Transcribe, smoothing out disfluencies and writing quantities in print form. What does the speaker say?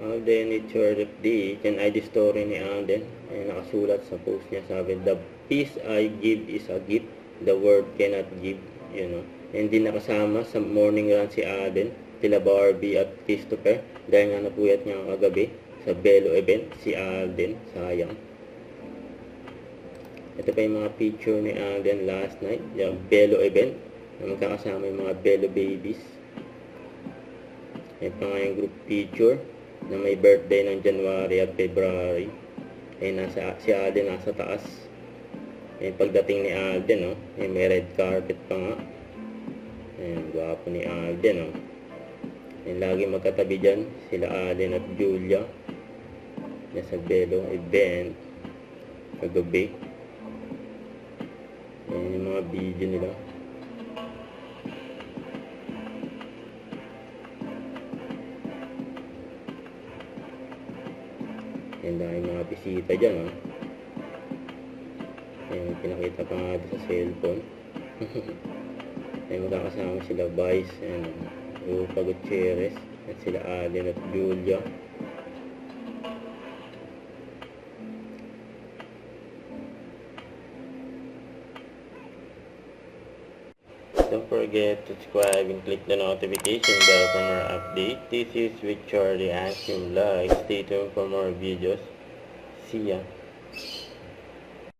Alden, it's your day. Yan ID story ni Alden. Ay nakasulat sa post niya, sabi, the peace I give is a gift, the world cannot give. Hindi nakasama sa morning run si Alden, tila Barbie at Christopher, dahil nga napuyat niya kagabi sa Belo event si Alden, sayang. Ito pa yung mga picture ni Alden last night, yung Belo event, na magkakasama yung mga Belo babies. Ito pa nga yung group picture na may birthday ng January at February. Si Alden nasa taas. Pagdating ni Alden, may red carpet pa nga. Gwapo ni Alden, lagi magkatabi dyan sila Alden at Julia. Sa Belo event kagabi. Yung mga video nila. Dahil mga bisita dyan, pinakita pa nga sa cellphone. Magkakasama sila Vice and Rupa Gutierrez at sila Alden at Julia. Don't forget to subscribe and click the notification bell for more updates. This is with Charlie Action Vlog. Stay tuned for more videos. See ya.